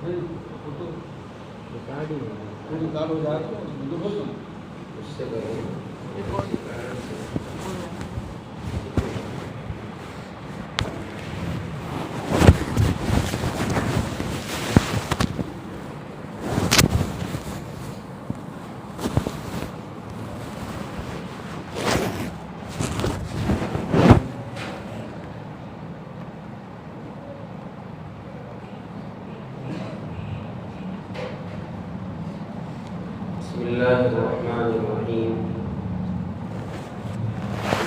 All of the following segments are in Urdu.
بسم الله الرحمن الرحيم.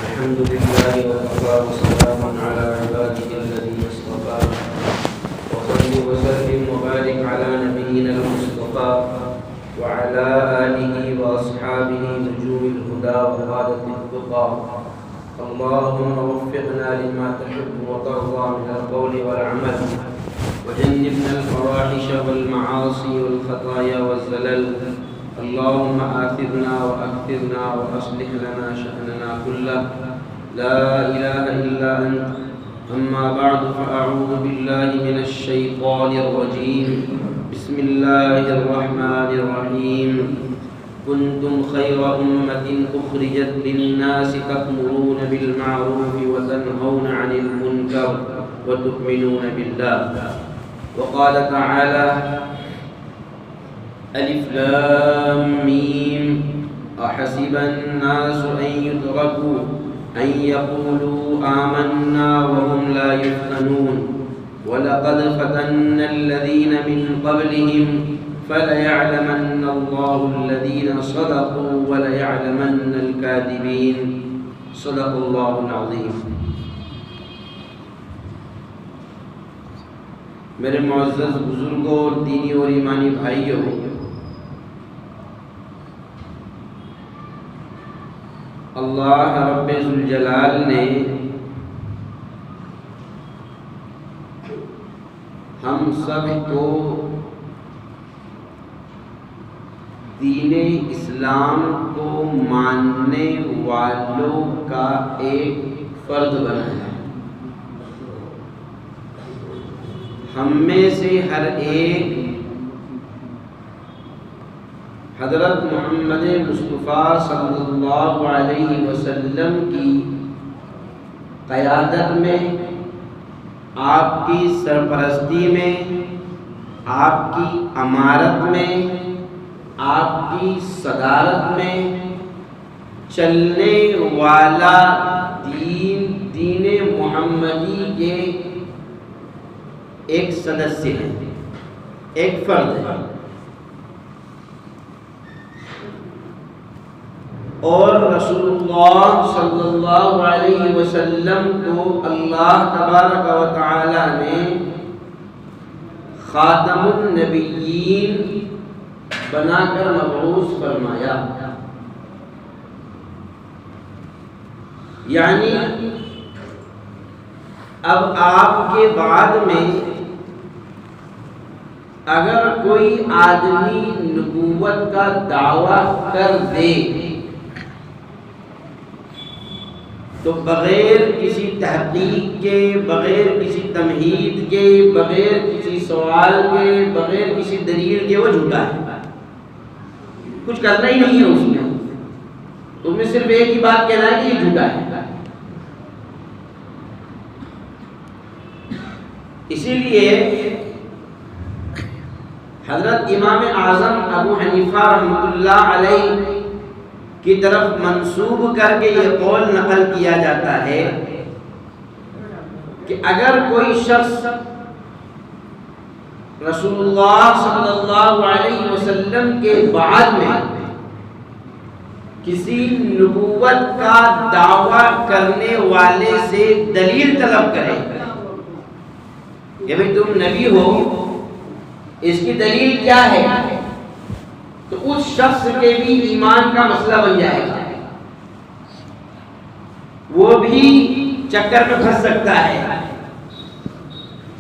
الحمد لله وكفى وسلام على عباده الذين اصطفى وصل وسلم وبارك على نبينا المصطفى وعلى آله وأصحابه نجوم الهدى وقادة التقى. اللهم وفقنا لما تحب وترضى من القول والعمل وجنبنا الفواحش والمعاصي والخطايا والزلل. اللهم آثرنا وأكثرنا وأصلح لنا شأننا كله. لا إله إلا أنت. أما بعد فأعوذ بالله من الشيطان الرجيم. بسم الله الرحمن الرحيم. كنتم خير أمة أخرجت للناس تأمرون بالمعروف وتنهون عن المنكر وتؤمنون بالله. وقال تعالى: ألف لام ميم أحسب الناس أن يتركوا أن يقولوا آمنا وهم لا يفتنون ولقد فتنا الذين من قبلهم فليعلمن الله الذين صدقوا وليعلمن الكاذبين. صدق الله العظيم. میرے معزز بزرگوں اور دینی اور ایمانی بھائیوں، اللہ رب ذوالجلال نے ہم سب کو دین اسلام کو ماننے والوں کا ایک فرد بنایا ہے. ہم میں سے ہر ایک حضرت محمد مصطفیٰ صلی اللہ علیہ وسلم کی قیادت میں، آپ کی سرپرستی میں، آپ کی امارت میں، آپ کی صدارت میں چلنے والا دین محمدی کے ایک سدسیہ ہے، ایک فرد ہے. اور رسول اللہ صلی اللہ علیہ وسلم کو اللہ تبارک و تعالی نے خاتم النبیین بنا کر مبعوث فرمایا. یعنی اب آپ کے بعد میں اگر کوئی آدمی نبوت کا دعویٰ کر دے تو بغیر کسی تحقیق کے، بغیر کسی تمہید کے، بغیر کسی سوال کے، بغیر کسی دلیل کے وہ جھوٹا ہے. کچھ کرنا ہی نہیں ہے اس میں صرف ایک ہی بات کہنا ہے کہ یہ جھوٹا ہے. اسی لیے حضرت امام اعظم ابو حنیفہ رحمۃ اللہ علیہ کی طرف منسوب کر کے یہ قول نقل کیا جاتا ہے کہ اگر کوئی شخص رسول اللہ صلی اللہ علیہ وسلم کے بعد میں کسی نبوت کا دعویٰ کرنے والے سے دلیل طلب کرے کہ بھئی تم نبی ہو، اس کی دلیل کیا ہے، تو اس شخص کے بھی ایمان کا مسئلہ بن جائے گا. وہ بھی چکر میں پھنس سکتا ہے.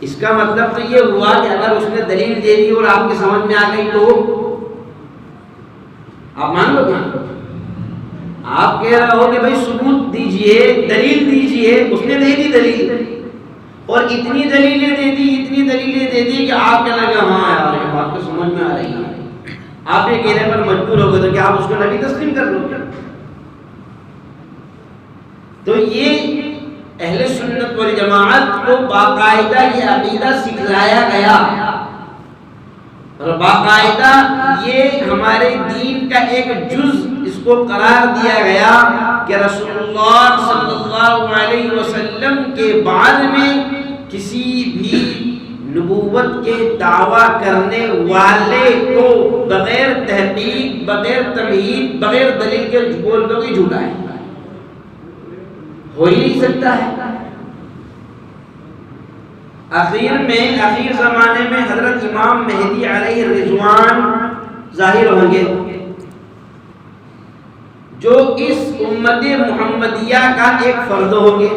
اس کا مطلب تو یہ ہوا کہ اگر اس نے دلیل دے دی اور آپ کے سمجھ میں آ گئی تو آپ مان لو گے. آپ کہہ رہے ہو کہ بھائی ثبوت دیجئے، دلیل دیجئے، اس نے دے دی دلیل اور اتنی دلیلیں دے دی، اتنی دلیلیں دے دی کہ آپ کہنے لگے ہاں یار یہ بات تو سمجھ میں آ رہی ہے، آپ یہ کہنے پر مجبور ہو گئے تو کیا آپ اس کو نبی تسلیم کر لو گے؟ تو یہ اہل سنت والجماعت کو باقاعدہ یہ عقیدہ سکھلایا گیا اور باقاعدہ یہ ہمارے دین کا ایک جز اس کو قرار دیا گیا کہ رسول اللہ صلی اللہ علیہ وسلم کے بعد میں کسی بھی نبوت کے دعویٰ کرنے والے کو بغیر تحقیق، بغیر تمہید، بغیر دلیل کے بول دو کہ جھوٹا ہے، ہو ہی نہیں سکتا ہے۔ آخر زمانے میں حضرت امام مہدی علیہ الرضوان ظاہر ہوں گے جو اس امت محمدیہ کا ایک فرد ہوں گے۔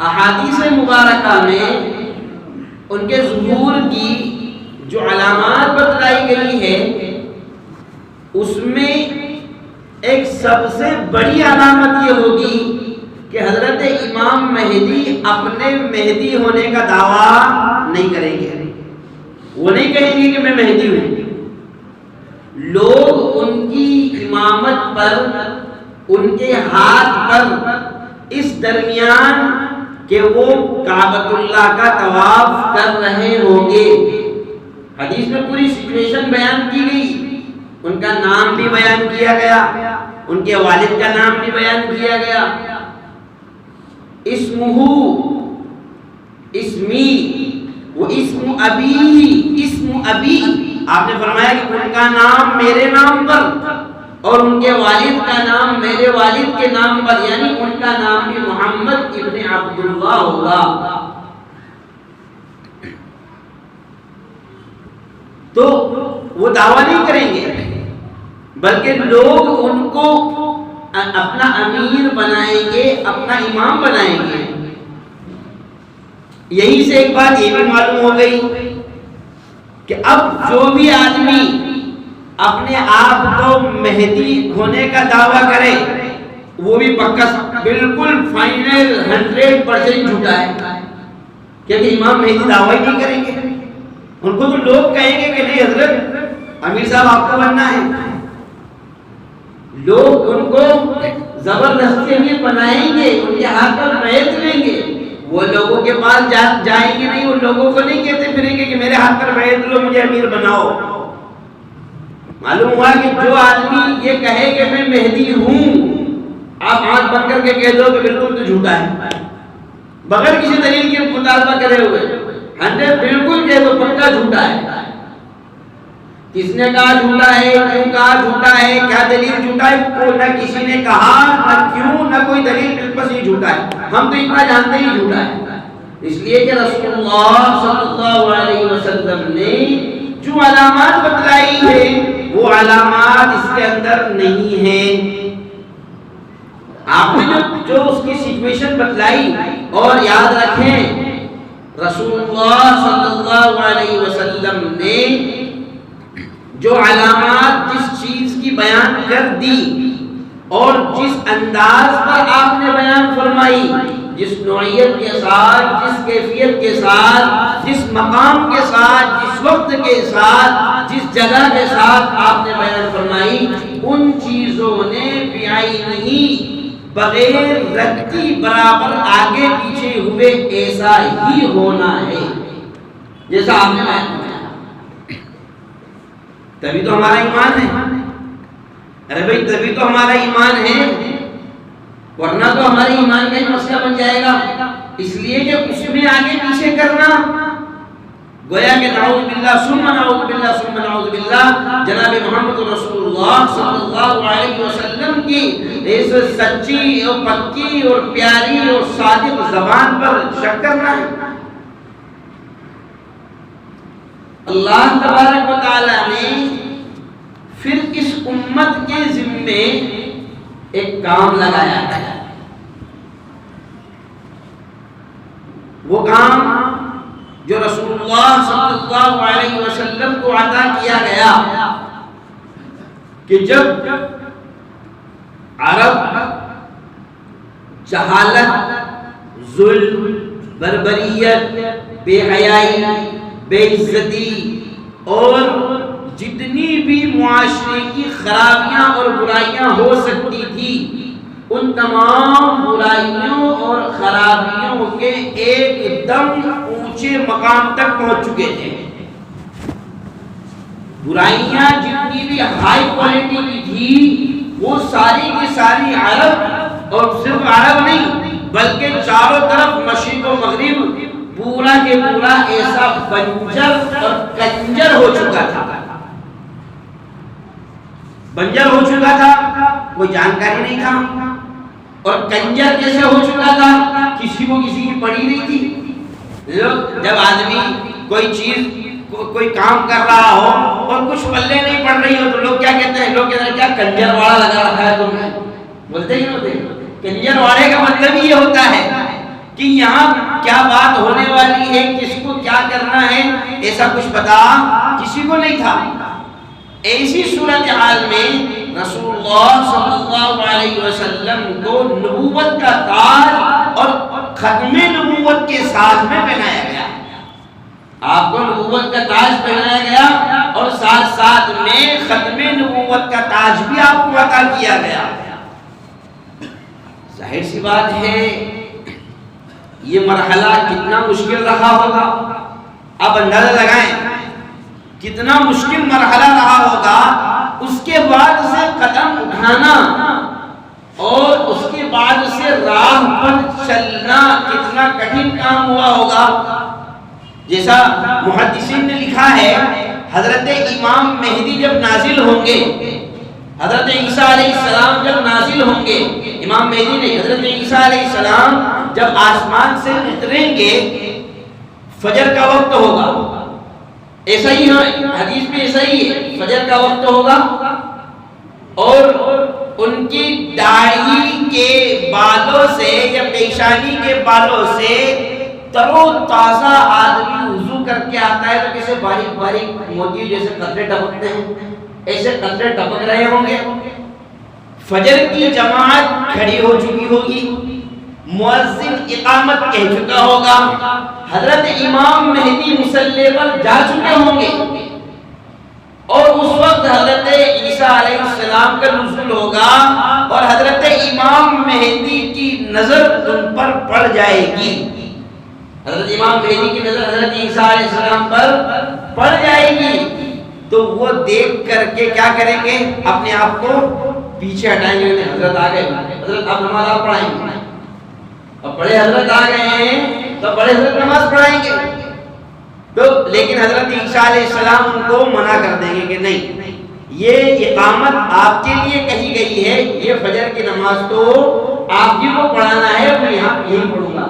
احادیث مبارکہ میں ان کے ظہور کی جو علامات بتلائی گئی ہے اس میں ایک سب سے بڑی علامت یہ ہوگی کہ حضرت امام مہدی اپنے مہدی ہونے کا دعویٰ نہیں کریں گے، وہ نہیں کہیں گے کہ میں مہدی ہوں۔ لوگ ان کی امامت پر، ان کے ہاتھ پر اس درمیان کہ وہ کعبۃ اللہ کا طواف کر رہے ہوں گے، حدیث میں پوری سچویشن بیان کی گئی، ان کا نام بھی بیان کیا گیا، ان کے والد کا نام بھی بیان کیا گیا، اسمہ اسمی وہ اسم ابی، آپ نے فرمایا کہ ان کا نام میرے نام پر اور ان کے والد کا نام میرے والد کے نام پر، یعنی ان کا نام بھی محمد ابن عبداللہ ہوگا۔ تو وہ دعویٰ نہیں کریں گے بلکہ لوگ ان کو اپنا امیر بنائیں گے، اپنا امام بنائیں گے۔ یہی سے ایک بات یہ بھی معلوم ہو گئی کہ اب جو بھی آدمی اپنے آپ کو مہدی ہونے کا دعویٰ کرے وہ بھی پکا بالکل فائنل 100% جھوٹا ہے، کیونکہ امام مہدی دعویٰ ہی نہیں کریں گے۔ ان کو تو لوگ کہیں گے کہ نہیں حضرت امیر صاحب آپ کو بننا ہے، لوگ ان کو زبردستی امیر بنائیں گے، ان کے ہاتھ پر بیعت لیں گے، وہ لوگوں کے پاس جائیں گے نہیں، ان لوگوں کو نہیں کہتے پھریں گے کہ میرے ہاتھ پر بیعت لو مجھے امیر بناؤ۔ معلوم ہوا کہ جو آدمی یہ کہے کہ میں مہدی ہوں، آپ آنکھ بند کر کے کہہ دو کہ بالکل تو جھوٹا ہے، بغیر کسی دلیل کے مطالبہ کرے ہوئے 100 بالکل کہہ دو پکا جھوٹا ہے۔ کس نے کہا جھوٹا ہے، کیوں کہا جھوٹا ہے، کیا دلیل جھوٹا ہے، نہ کسی نے کہا نہ کیوں نہ کوئی دلیل، بالکل ہی جھوٹا ہے۔ ہم تو اتنا جانتے ہی جھوٹا ہے، اس لیے کہ رسول اللہ صلی اللہ علیہ وسلم نے جو علامات بتلائی ہے وہ علامات اس کے اندر نہیں ہیں۔ آپ نے جو اس کی سچویشن بتلائی، اور یاد رکھیں رسول اللہ صلی اللہ علیہ وسلم نے جو علامات جس چیز کی بیان کر دی اور جس انداز پر آپ نے بیان فرمائی، جس نوعیت کے ساتھ، جس کیفیت کے ساتھ، جس مقام کے ساتھ، جس وقت کے ساتھ، جس جگہ کے ساتھ آپ نے بیان فرمائی، ان چیزوں نے بعینہ بغیر رتی برابر آگے پیچھے ہوئے ایسا ہی ہونا ہے جیسا آپ نے بیان فرمایا۔ تبھی تو ہمارا ایمان ہے، ارے بھائی تبھی تو ہمارا ایمان ہے، ورنہ تو ہمارے ایمان کا ہی مسئلہ بن جائے گا۔ اس لیے کہ اس میں آگے پیچھے کرنا گویا کہ نعوذ باللہ ثم نعوذ باللہ ثم نعوذ باللہ جناب محمد رسول اللہ صلی اللہ علیہ وسلم کی اس سچی اور پکی اور پیاری اور صادق زبان پر شک کرنا ہے۔ اللہ تبارک و تعالی نے پھر اس امت کے ذمے ایک کام لگایا ہے، وہ کام جو رسول اللہ صلی اللہ علیہ وسلم کو عطا کیا گیا کہ جب عرب جہالت، ظلم، بربریت، بے حیائی، بے عزتی اور جتنی بھی معاشرے کی خرابیاں اور برائیاں ہو سکتی تھی، ان تمام برائیوں اور خرابیوں کے ایک دم اونچے مقام تک پہنچ چکے تھے۔ برائیاں جتنی بھی ہائی کوالٹی کی تھی وہ ساری کی ساری عرب، اور صرف عرب نہیں بلکہ چاروں طرف مشرق و مغرب پورا کے پورا ایسا بنجر اور کنجر ہو چکا تھا، بنجر ہو چکا تھا، کوئی جانکاری نہیں تھا، اور کنجر کیسے ہو چکا تھا، کسی کو کسی کی پڑی نہیں تھی۔ جب آدمی کوئی چیز کوئی کام کر رہا ہو اور کچھ پلے نہیں پڑ رہی ہو تو لوگ کیا کہتے ہیں؟ لوگ کہتے ہیں کیا کنجر واڑا لگا رکھا ہے تم نے، بولتے ہی ہوتے ہیں۔ کنجر واڑے کا مطلب یہ ہوتا ہے کہ یہاں کیا بات ہونے والی ہے، کس کو کیا کرنا ہے، ایسا کچھ پتا کسی کو نہیں تھا۔ ایسی صورتحال میں رسول اللہ صلی اللہ علیہ وسلم کو نبوت کا تاج اور ختم نبوت کے ساتھ میں پہنایا گیا۔ آپ کو نبوت کا تاج پہنایا گیا اور ساتھ ساتھ میں ختم نبوت کا تاج بھی آپ کو عطا کیا گیا۔ ظاہر سی بات ہے یہ مرحلہ کتنا مشکل رہا ہوگا، آپ اندازہ لگائیں کتنا مشکل مرحلہ رہا ہوگا۔ اس کے بعد سے قدم اٹھانا اور اس کے بعد سے راہ پر چلنا کتنا کٹھن کام ہوا ہوگا۔ جیسا محدثین نے لکھا ہے، حضرت امام مہدی جب نازل ہوں گے، حضرت عیسیٰ علیہ السلام جب نازل ہوں گے، امام مہدی نہیں، حضرت عیسیٰ علیہ السلام جب آسمان سے اتریں گے، فجر کا وقت ہوگا، ایسا ہی حدیث میں ایسا ہی ہے، فجر کا وقت ہوگا، اور ان کی داڑھی کے بالوں سے یا پیشانی کے بالوں سے تر و تازہ آدمی وضو کر کے آتا ہے تو کیسے باریک باریک موتی جیسے قطرے ٹپکتے ہیں، ایسے قطرے ٹپک رہے ہوں گے۔ فجر کی جماعت کھڑی ہو چکی ہوگی، مؤذن اقامت کہہ چکا ہوگا، حضرت امام مہدی مصلی پر جا چکے ہوں گے، اور اس وقت حضرت عیسیٰ علیہ السلام کا نزول ہوگا اور حضرت امام مہدی کی نظر ان پر پڑ جائے گی۔ حضرت امام مہدی کی نظر حضرت عیسیٰ علیہ السلام پر پڑ جائے گی تو وہ دیکھ کر کے کیا کریں گے؟ اپنے آپ کو پیچھے ہٹائیں گے، حضرت آ گئے، حضرت آپ نماز آپ پڑھائیں گے، اب بڑے حضرت آ گئے ہیں تو بڑے حضرت نماز پڑھائیں گے، تو لیکن حضرت عیسیٰ علیہ السلام ان کو منع کر دیں گے کہ نہیں، یہ اقامت آپ کے لیے کہی گئی ہے، یہ فجر کی نماز تو آپ ہی کو پڑھانا ہے، میں یہاں یہی پڑھوں گا۔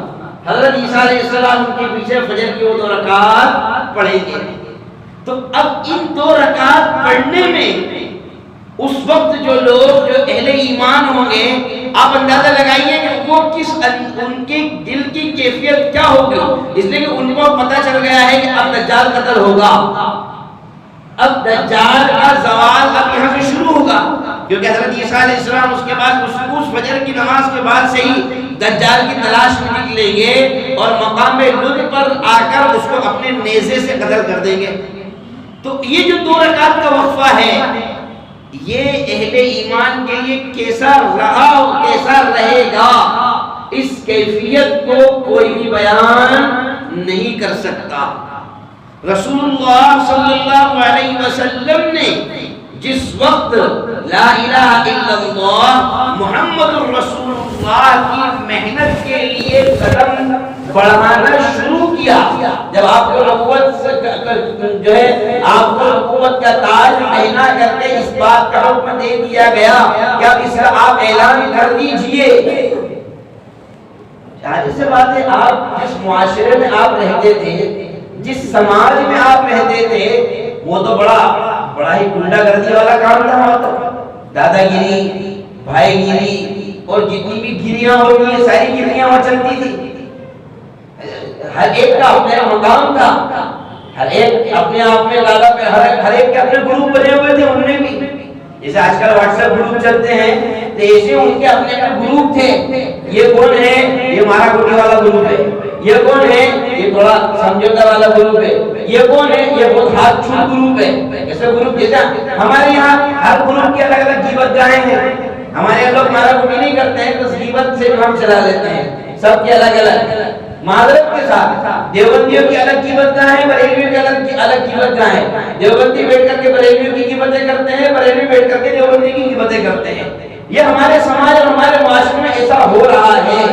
حضرت عیسیٰ علیہ السلام ان کے پیچھے فجر کی وہ 2 رکعات پڑھیں گے۔ تو اب ان 2 رکعات پڑھنے میں اس وقت جو لوگ جو اہل ایمان ہوں گے، آپ اندازہ لگائیے کہ وہ کس ان کے دل کی کیفیت کیا ہوگی، اس لیے کہ ان کو پتہ چل گیا ہے کہ اب دجال قتل ہوگا، اب دجال کا زوال اب یہاں سے شروع ہوگا، کیونکہ حضرت عیسیٰ علیہ السلام اس کے بعد اس فجر کی نماز کے بعد سے ہی دجال کی تلاش میں نکلیں گے اور مقام لد پر آ کر اس کو اپنے نیزے سے قتل کر دیں گے۔ تو یہ جو 2 رکعت کا وقفہ ہے، یہ اہل ایمان کے لیے کیسا رہا اور کیسا رہے گا، اس کیفیت کو کوئی بھی بیان نہیں کر سکتا۔ رسول اللہ صلی اللہ علیہ وسلم نے جس وقت لا الہ الا اللہ محمد الرسول اللہ کی محنت کے لیے قدم بڑھانا شروع کیا، جب آپ کو نبوت جو ہے آپ کو نبوت کا تاج پہنا کر کے اس بات کا حکم دے دیا گیا کہ اب اس کا آپ اعلان کر دیجئے۔ ظاہر سی بات ہے، آپ جس معاشرے میں آپ رہتے تھے، جس سماج میں آپ رہتے تھے، وہ تو بڑا ہی گنڈا گردی والا کام تھا، وہاں تو دادا گیری، بھائی گیری اور جتنی بھی گیریاں ہوتی ہیں ساری گیریاں وہاں چلتی تھی۔ ہر ایک کا اپنا مقام تھا، ہر ایک اپنے آپ میں دادا پہ ہر ایک کے اپنے گروپ بنے ہوئے تھے، انہوں نے بھی جیسے آج کل واٹس ایپ گروپ چلتے ہیں تو ایسے ان کے اپنے اپنے گروپ تھے، یہ کون ہے، یہ مارا کوٹی والا گروپ ہے، یہ کون ہے؟ یہ تھوڑا سمجھوتا والا گروپ ہے. یہ کون ہے؟ یہ بہت ہاتھ چھوٹ گروپ ہے. ایسے گروپ جیسا ہمارے یہاں ہر گروپ کی الگ الگ غیبت گاہیں ہیں. ہمارے یہاں لوگ مارا گولی نہیں کرتے ہیں تو غیبت سے ہم چلا لیتے ہیں. سب کی الگ الگ معذرت کے ساتھ دیوبندیوں کی الگ غیبت گاہیں، بریلویوں کی الگ غیبت گاہیں. دیوبندی بیٹھ کر کے بریلویوں کی غیبتیں کرتے ہیں، بریلوی بیٹھ کر کے دیوبندی کی غیبتیں کرتے ہیں. یہ ہمارے سماج اور ہمارے معاشرے میں ایسا ہو رہا ہے.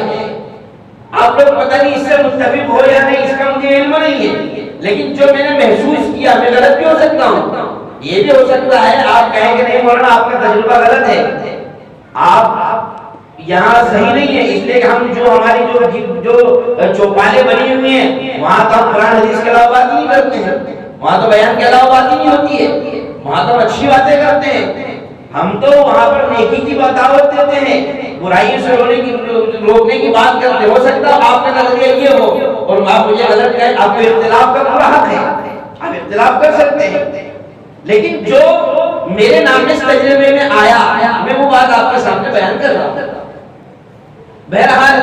آپ لوگ پتہ نہیں اس سے متفق ہو یا نہیں، اس کا مجھے علم نہیں ہے، لیکن جو میں نے محسوس کیا، میں غلط بھی ہو سکتا ہوں. یہ بھی ہو سکتا ہے آپ کہیں کہ نہیں مولانا آپ کا تجربہ غلط ہے، آپ یہاں صحیح نہیں ہے، اس لیے کہ ہم جو ہماری جو چوپالے بنی ہوئی ہیں وہاں تو ہم قرآن حدیث کے علاوہ بات نہیں کرتے ہیں، وہاں تو بیان کے علاوہ بات ہی نہیں ہوتی ہے، وہاں تو اچھی باتیں کرتے ہیں. ہم تو وہاں پر نیکی کی دعوت دیتے ہیں، برائیوں سے روکنے کی بات کرتے. ہو سکتا ہے آپ کا نظریہ یہ ہو اور آپ مجھے غلط کہیں، آپ کو اختلاف کا پورا حق ہے، آپ اختلاف کر سکتے ہیں. لیکن جو میرے نام اس تجربے میں آیا میں وہ بات آپ کے سامنے بیان کر رہا ہوں. بہرحال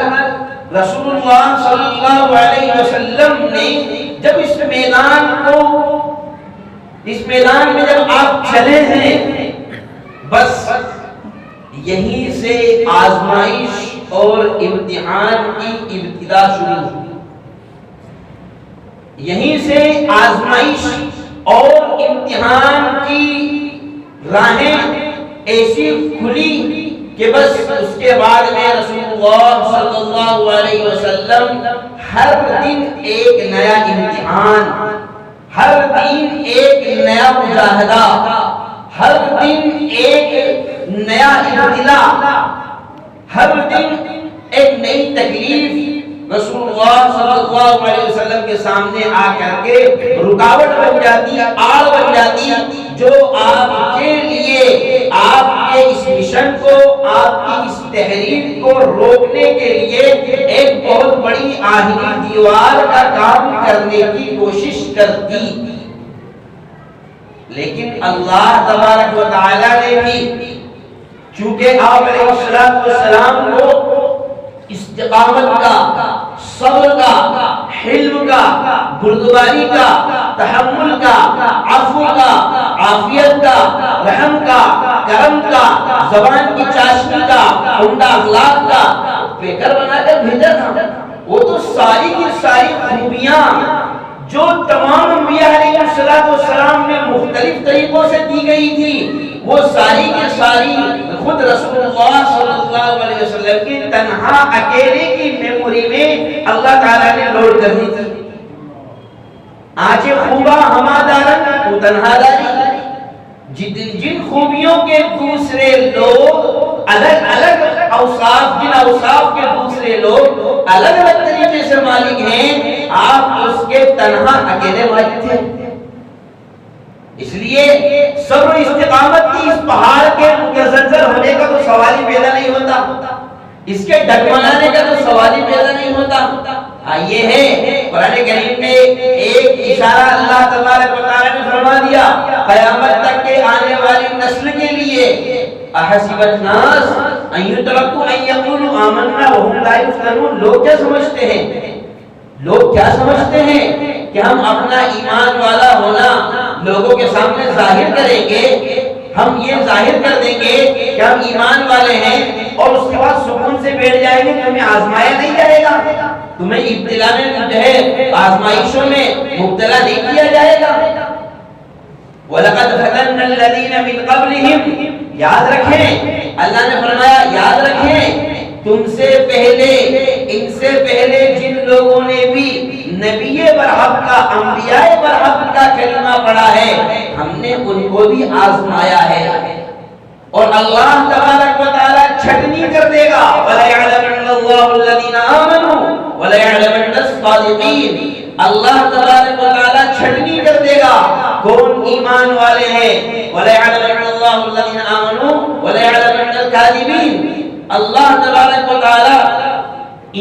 رسول اللہ صلی اللہ علیہ وسلم نے جب اس میدان میں جب آپ چلے ہیں، بس یہیں سے آزمائش اور امتحان کی ابتدا شروع ہوئی. یہیں سے آزمائش اور امتحان کی راہیں ایسی کھلی کہ بس اس کے بعد میں رسول اللہ صلی اللہ علیہ وسلم ہر دن ایک نیا امتحان، ہر دن ایک نیا مجاہدہ، ہر دن ایک نیا ابتلا، ہر دن ایک نئی تکلیف رسول اللہ صلی اللہ علیہ وسلم کے سامنے آ کر کے رکاوٹ بن جاتی، آڑ بن جاتی، جو آپ کے لیے، آپ کے اس مشن کو، آپ کی اس تحریک کو روکنے کے لیے ایک بہت بڑی آہنی دیوار کا کام کرنے کی کوشش کرتی. لیکن اللہ تبارک و تعالی نے بھی چونکہ آپ علیہ السلام کو استقامت کا، صبر کا، حلم کا، بردباری کا، تحمل کا، عفو کا، عافیت کا، رحم کا، کرم کا، زبان کی چاشنی کا، عمدہ اخلاق کا پیکر بنا کر بھیجا تھا. وہ تو ساری کی ساری خوبیاں جو تمام انبیاء علیہ السلام میں مختلف طریقوں سے دی گئی تھی، وہ ساری کی ساری خود رسول اللہ صلی اللہ علیہ وسلم کی تنہا اکیلے کی میموری میں اللہ تعالیٰ نے لوڈ کر دی تھی. آج خوبا ہما دارن وہ تنہا داری، جن خوبیوں کے دوسرے لوگ الگ الگ اوصاف، جن اوصاف کے دوسرے لوگ الگ الگ طریقے سے مالک ہیں، آپ اس کے تنہا اکیلے مالک تھے. اس لیے صبر استقامت کی اس پہاڑ کے متزلزل ہونے کا تو سوال ہی پیدا نہیں ہوتا، اس کے ڈگمگانے کا تو سوال ہی پیدا نہیں ہوتا. یہ ہے قرآن کریم میں ایک اشارہ اللہ تبارک و تعالی نے فرما دیا قیامت تک کے آنے والی نسل کے لیے. احسب الناس ان یترکوا ان یقولوا آمنا وهم لا یفتنون. لوگ کیا سمجھتے ہیں؟ لوگ کیا سمجھتے ہیں کہ ہم اپنا ایمان والا ہونا لوگوں کے سامنے ظاہر کریں گے، ہم یہ ظاہر کر دیں گے کہ ہم ایمان والے ہیں اور اس کے بعد سکون سے بیٹھ جائیں گے کہ ہمیں آزمایا نہیں جائے گا، تمہیں ابتلا میں جو ہے آزمائشوں میں مبتلا نہیں کیا جائے گا. وَلَقَدْ فَتَنَّا الَّذِينَ مِن قَبْلِهِمْ. یاد رکھیں، اللہ نے فرمایا یاد رکھیں تم سے پہلے، ان سے پہلے جن لوگوں نے بھی نبی برحق کا، انبیاء برحق کا کلمہ پڑھا ہے، ہم نے ان کو بھی آزمایا ہے. اور اللہ تبارک و تعالی چھٹنی کر دے گا. وَلَيَعْلَمَنَّ اللَّهُ الَّذِينَ آمَنُوا وَلَيَعْلَمَنَّ الصَّادِقِينَ. اللہ تبارک و تعالی چھٹنی کر دے گا کون ایمان والے ہیں. وَلَيَعْلَمَنَّ اللَّهُ الَّذِينَ آمَنُوا وَلَيَعْلَمَنَّ الْكَاذِبِينَ. اللہ تبارک و تعالی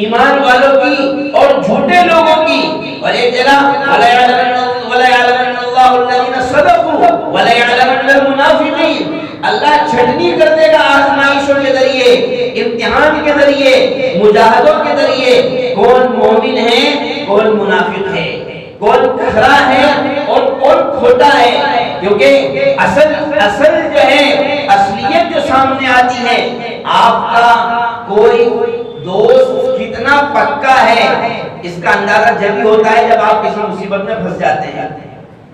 ایمان والوں کی اور جھوٹے لوگوں کی. اور ایک جگہ وَلَيَعْلَمَنَّ اللَّهُ الَّذِينَ صَدَقُوا وَلَيَعْلَمَنَّ الْمُنَافِقِينَ. اللہ چھٹنی کر دے گا آزمائشوں کے ذریعے، امتحان کے ذریعے، مجاہدوں کے ذریعے کون مومن ہیں کھرا ہے اور کون کھوٹا ہے، کیونکہ اصل جو ہے اصلیت جو سامنے آتی ہے، آپ کا کوئی دوست کتنا پکا ہے اس کا اندازہ جبھی ہوتا ہے جب آپ کسی مصیبت میں پھنس جاتے ہیں.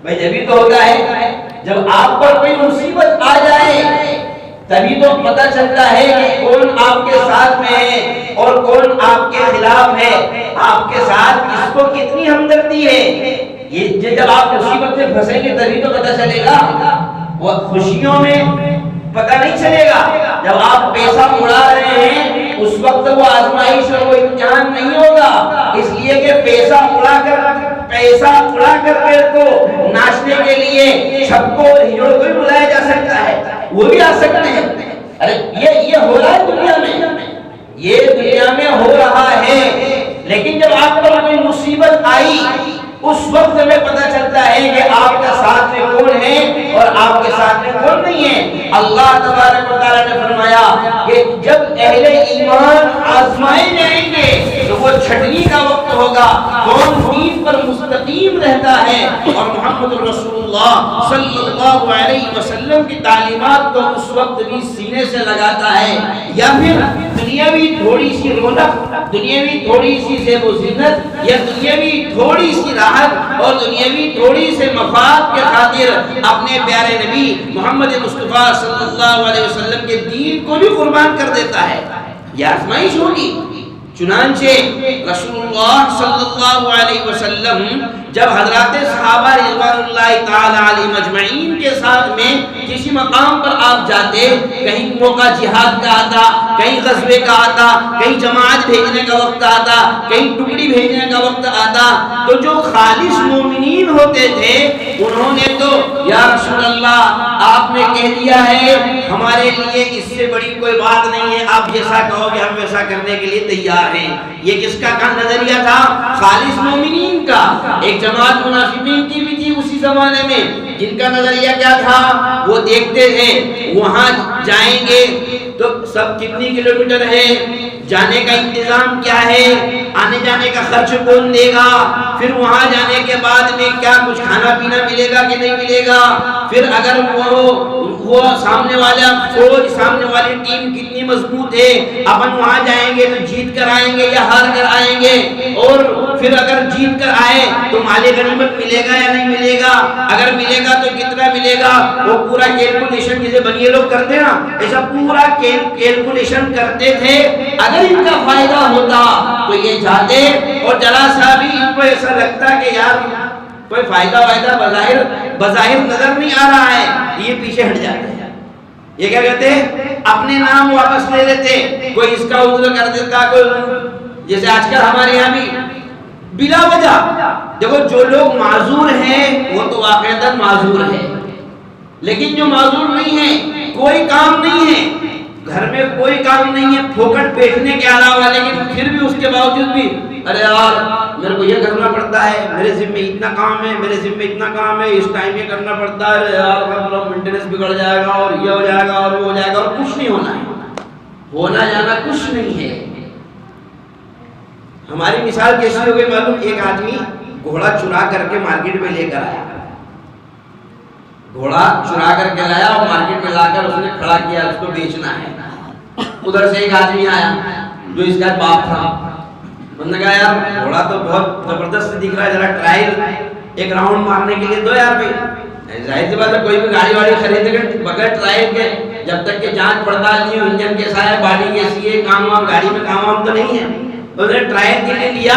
بھائی جبھی تو ہوتا ہے جب آپ پر کوئی مصیبت آ جائے، تبھی تو پتہ چلتا ہے کہ کون آپ کے ساتھ میں ہے اور کون آپ کے خلاف ہے، آپ کے ساتھ کس کو کتنی ہمدردی ہے. یہ جب آپ مصیبت میں پھنسیں گے تبھی تو پتہ چلے گا. وہ خوشیوں میں پتہ نہیں چلے گا. جب آپ پیسہ اڑا رہے ہیں اس وقت وہ آزمائش اور وہ امتحان نہیں ہوگا، اس لیے کہ پیسہ اڑا کر کو ناچنے کے لیے سب کو ہیرو کو بلایا جا سکتا ہے، وہ بھی آ سکتے ہیں. ارے یہ ہو رہا ہے دنیا میں، یہ دنیا میں ہو رہا ہے. لیکن جب آپ پر کوئی مصیبت آئی اس وقت ہمیں پتہ چلتا ہے کہ آپ کے ساتھ میں کون ہے اور آپ کے ساتھ میں کون نہیں ہے. اللہ تبارک و تعالیٰ نے فرمایا کہ جب اہل ایمان آزمائے جائیں گے تو وہ چھٹنی کا وقت ہوگا، کون دین پر مستقیم رہتا ہے اور محمد رسول اللہ صلی اللہ علیہ وسلم کی تعلیمات کو اس وقت بھی سینے سے لگاتا ہے، یا پھر دنیاوی تھوڑی سی رونق، دنیاوی تھوڑی سی زیب و زینت، یا دنیاوی تھوڑی سی راحت اور دنیاوی تھوڑی سے مفاد کے خاطر اپنے پیارے نبی محمد مصطفیٰ صلی اللہ علیہ وسلم کے دین کو بھی قربان کر دیتا ہے. یہ آزمائش ہوگی. چنانچہ رسول اللہ صلی اللہ علیہ وسلم جب حضرات صحابہ رضوان اللہ تعالی علیہ مجمعین کے ساتھ میں کسی مقام پر آپ جاتے، کہیں موقع جہاد کا آتا، کہیں غزوے کا آتا، کہیں جماعت بھیجنے کا وقت آتا، کہیں ٹکڑی بھیجنے کا وقت آتا، تو جو خالص مومنین ہوتے تھے انہوں نے تو یا رسول اللہ آپ نے کہہ دیا ہے، ہمارے لیے اس سے بڑی کوئی بات نہیں ہے، آپ جیسا کہو گے ہم ویسا کرنے کے لیے تیار ہیں. یہ کس کا نظریہ تھا؟ خالص مومنین کا. ایک جماعت منافقین کی بھی تھی اسی زمانے میں، جن کا نظریہ کیا تھا؟ وہ دیکھتے تھے وہاں جائیں گے تو سب کتنی کلومیٹر ہے، جانے کا انتظام کیا ہے، آنے جانے کا خرچ کون دے گا، پھر وہاں جانے کے بعد میں کیا کچھ کھانا پینا ملے گا کہ نہیں ملے گا، پھر اگر وہ سامنے والی ٹیم کتنی مضبوط ہے، اپن وہاں جائیں گے تو جیت کر آئیں گے یا ہار کر آئیں گے، اور پھر اگر جیت کر آئے تو مال غنیمت ملے گا یا نہیں ملے گا، اگر ملے گا تو کتنا ملے گا. وہ پورا کیلکولیشن جسے بنیے لوگ کرتے ہیں نا، ایسا پورا کیلکولیشن کرتے تھے. اگر ان کا فائدہ ہوتا تو یہ جاتے، اور ذرا سا بھی ان کو ایسا لگتا کہ یار کوئی فائدہ بظاہر نظر نہیں آ رہا ہے، یہ پیچھے ہٹ جاتے ہیں. یہ کیا کہتے ہیں؟ اپنے نام واپس لے لیتے. کوئی اس کا عذر کر دیتا، کوئی جیسے آج کل ہمارے یہاں بھی بلا وجہ دیکھو، جو لوگ معذور ہیں وہ تو واقعتاً معذور ہیں، لیکن جو معذور نہیں ہیں، کوئی کام نہیں ہے گھر میں، کوئی کام نہیں ہے پھوکٹ بیٹھنے کے علاوہ، لیکن پھر بھی اس کے باوجود بھی ارے یار میرے کو یہ کرنا پڑتا ہے، میرے ذمہ اتنا کام ہے، میرے ذمہ اتنا کام ہے، اس ٹائم یہ کرنا پڑتا ہے، یار مینٹیننس بگڑ جائے گا اور یہ ہو جائے گا اور وہ ہو جائے گا، اور کچھ نہیں ہونا ہے، ہونا جانا کچھ نہیں ہے. ہماری مثال کیسی ہو گئی معلوم؟ ایک آدمی گھوڑا چرا کر کے مارکیٹ میں لے کر آیا، گھوڑا چرا کر کے لایا اور مارکیٹ میں لا کر اس نے کھڑا کیا، اس کو بیچنا ہے. ادھر سے ایک آدمی آیا جو اس کا باپ تھا، انہوں نے کہا یار گھوڑا تو بہت زبردست دکھ رہا ہے، ذرا ٹرائل ایک راؤنڈ مارنے کے لیے دو یار بھائی. ظاہر سی بات ہے کوئی بھی گاڑی واڑی خریدے گا بغیر ٹرائل کے، جب تک کہ جانچ پڑتال نہیں ہو انجن کیسا ہے، باڈی کیسی ہے، کام وام گاڑی میں کام وام تو نہیں ہے. انہوں نے ٹرائل کے لیے لیا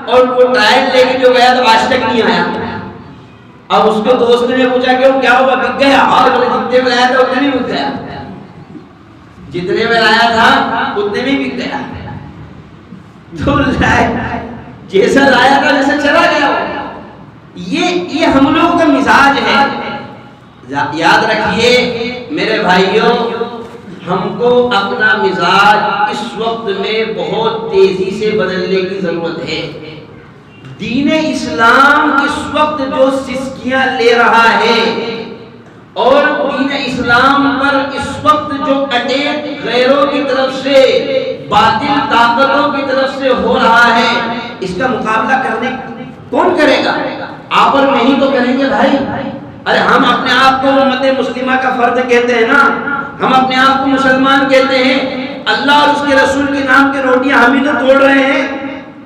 اور وہ ٹرائل لے کے جو گیا تو آج تک نہیں آیا. اب اس کو دوست نے پوچھا کہ وہ کیا ہوا، بک گیا؟ اور جتنے میں لایا تھا اتنے میں بک گیا، جتنے میں لایا تھا اتنے میں بک گیا. تو جیسا لایا تھا ویسا چلا گیا. یہ ہم لوگوں کا مزاج ہے. یاد رکھیے میرے بھائیوں، ہم کو اپنا مزاج اس وقت میں بہت تیزی سے بدلنے کی ضرورت ہے. دین اسلام اس وقت جو سسکیاں لے رہا ہے اور دین اسلام پر اس وقت جو اٹیک غیروں کی طرف سے، باطل طاقتوں کی طرف سے ہو رہا ہے، اس کا مقابلہ کرنے کون کرے گا؟ آپ اور میں ہی تو کریں گے بھائی. ارے ہم اپنے آپ کو امت مسلمہ کا فرد کہتے ہیں نا, ہم اپنے آپ کو مسلمان کہتے ہیں. اللہ اور اس کے رسول کے نام کے روٹیاں ہم ہی تو توڑ رہے ہیں.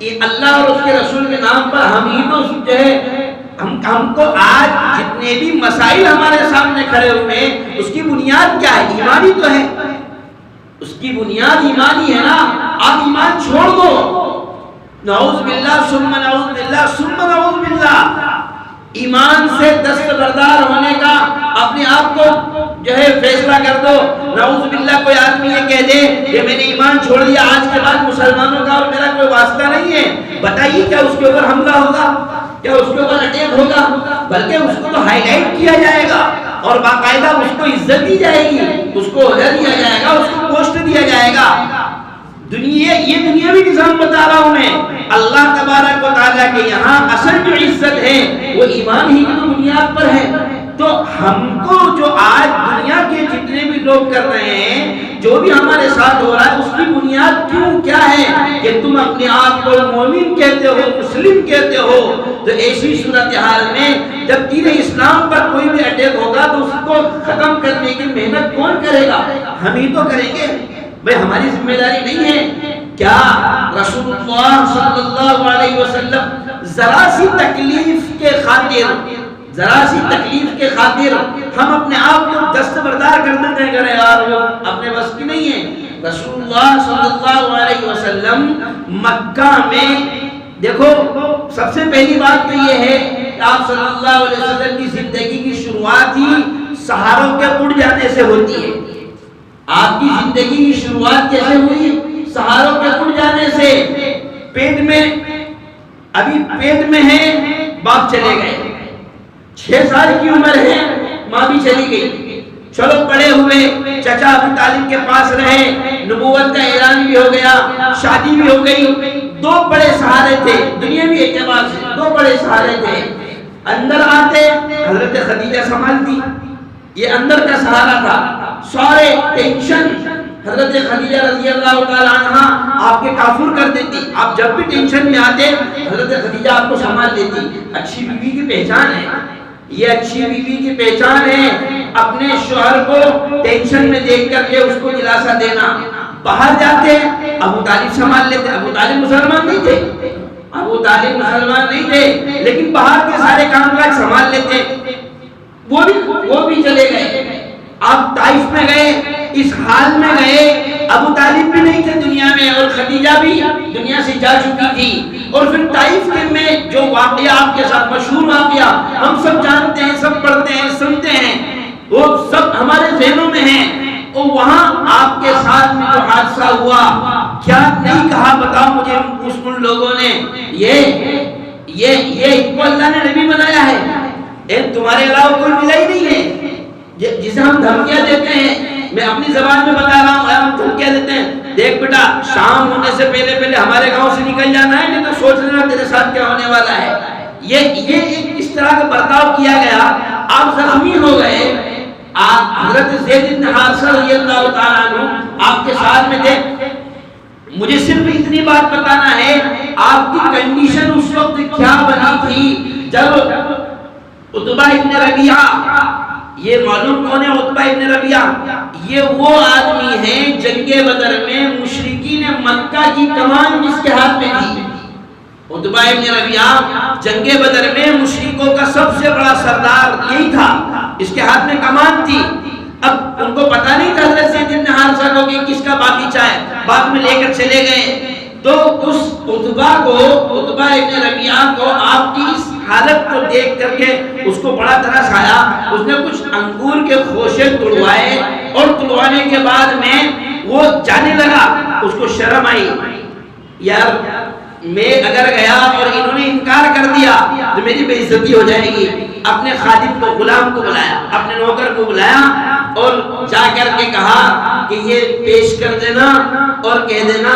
یہ اللہ اور اس کے رسول کے نام پر ہم ہی تو جو ہے ہم کو آج جتنے بھی مسائل ہمارے سامنے کھڑے ہوئے ہیں اس کی بنیاد کیا ہے؟ ایمانی تو ہے. اس کی بنیاد ایمانی ہے نا. آپ ایمان چھوڑ دو, نعوذ باللہ ثم نعوذ باللہ ثم نعوذ باللہ, ایمان سے دستبردار ہونے کا اپنے آپ کو جو ہے فیصلہ کر دو. نعوذ باللہ کوئی آدمی یہ کہہ دے کہ میں نے ایمان چھوڑ دیا, آج کے بعد مسلمانوں کا اور میرا کوئی واسطہ نہیں ہے, بتائیے کیا اس کے اوپر حملہ ہوگا؟ کیا اس کے اوپر اٹیک ہوگا؟ بلکہ اس کو تو ہائی لائٹ کیا جائے گا اور باقاعدہ اس کو عزت دی جائے گی, اس کو عہدہ دیا جائے گا, اس کو پوسٹ دیا جائے گا. یہ دنیاوی نظام بتا رہا ہوں میں. اللہ تبارک و تعالیٰ کے یہاں اصل جو عزت ہے وہ ایمان ہی کی بنیاد پر ہے. تو ہم کو جو آج دنیا کے جتنے بھی لوگ کر رہے ہیں, جو بھی ہمارے ساتھ ہو رہا ہے, اس کی بنیاد کیا ہے کہ تم اپنے آپ کو مومن کہتے ہو, مسلم کہتے ہو. تو ایسی صورتحال میں جب دین اسلام پر کوئی بھی اٹیک ہوگا تو اس کو ختم کرنے کی محنت کون کرے گا؟ ہم ہی تو کریں گے بھئی. ہماری ذمہ داری نہیں ہے کیا رسول اللہ صلی اللہ علیہ وسلم ذرا سی تکلیف کے خاطر ہم اپنے آپ کو دستبردار کر دیتے ہیں کہ یار وہ اپنے بس کی نہیں ہے؟ رسول اللہ صلی اللہ علیہ وسلم مکہ میں, دیکھو سب سے پہلی بات تو یہ ہے کہ آپ صلی اللہ علیہ وسلم کی زندگی کی شروعات ہی سہاروں کے اڑ جانے سے ہوتی ہے. آپ کی زندگی کی شروعات کیسے ہوئی؟ سہاروں کے اڑ جانے سے. پیٹ میں ہے, باپ چلے گئے, 6 سال کی عمر ہے, ماں بھی چلی گئی. چلو بڑے ہوئے, چچا ابو طالب کے پاس رہے, نبوت کا اعلان بھی ہو گیا, شادی بھی ہو گئی. 2 بڑے سہارے تھے دنیاوی اعتبار سے, 2 بڑے سہارے تھے. اندر آتے حضرت خدیجہ سنبھالتی, یہ اندر کا سہارا تھا. سارے ٹینشن حضرت خدیجہ رضی اللہ تعالی عنہ آپ کے کافر کر دیتی. آپ جب بھی ٹینشن میں آتے حضرت خدیجہ آپ کو سنبھال دیتی. اچھی بیوی کی پہچان ہے یہ, اچھی بیوی کی پہچان ہے اپنے شوہر کو ٹینشن میں دیکھ کر کے اس کو دلاسا دینا. باہر جاتے ابو طالب سنبھال لیتے. ابو طالب مسلمان نہیں تھے لیکن باہر کے سارے کام کاج سنبھال لیتے. وہ بھی چلے گئے. آپ طائف میں گئے, اس حال میں گئے, ابو طالب بھی نہیں تھے دنیا میں اور خدیجہ بھی دنیا سے جا چکی تھی. اور پھر طائف میں جو واقعہ آپ کے ساتھ مشہور واقعہ ہم سب جانتے ہیں, سب پڑھتے ہیں, سنتے ہیں, وہ سب ہمارے ذہنوں میں ہیں. اور وہاں آپ کے ساتھ میں جو حادثہ ہوا, کیا نہیں کہا بتاؤ مجھے ان لوگوں نے, یہ کو اللہ نے نبی بنایا ہے, تمہارے علاوہ کوئی ملا ہی نہیں ہے. جسے ہم دھمکیاں دیتے ہیں, میں اپنی زبان میں بتا رہا ہوں, ہم دھمکیاں دیتے ہیں, دیکھ بیٹا شام ہونے سے پہلے ہمارے گاؤں سے نکل جانا ہے, نہیں تو سوچ لینا تیرے ساتھ کیا ہونے والا ہے. یہ ایک اس طرح کا برتاؤ کیا گیا. آپ زخمی ہو گئے. حضرت زید بن حارثہ رضی اللہ تعالیٰ عنہ آپ کے ساتھ میں تھے. مجھے صرف اتنی بات بتانا ہے آپ کی کنڈیشن اس وقت کیا بنی تھی جب عتبہ ابن ربیعہ, یہ معلوم کون ہے عتبہ ابن ربیعہ؟ یہ وہ آدمی ہیں جنگ بدر میں مشرکین مکہ کی کمان جس کے ہاتھ میں تھی. عتبہ ابن ربیعہ جنگ بدر میں مشرکوں کا سب سے بڑا سردار یہی تھا, اس کے ہاتھ میں کمان تھی. اب ان کو پتا نہیں تھا حضرت زید بن حارثہ کو کہ کس کا باغیچہ ہے, بعد میں لے کر چلے گئے. تو اس عتبہ ابن ربیعہ کو آپ کی اس حالت کو دیکھ کر کے اس کو بڑا ترس آیا. اس نے کچھ انگور کے خوشے توڑوائے اور توڑوانے کے بعد میں وہ جانے لگا. اس کو شرم آئی, یار میں اگر گیا اور انہوں نے انکار کر دیا تو میری بے عزتی ہو جائے گی. اپنے خادم کو, غلام کو بلایا, اپنے نوکر کو بلایا اور جا کر کے کہا کہ یہ پیش کر دینا اور کہہ دینا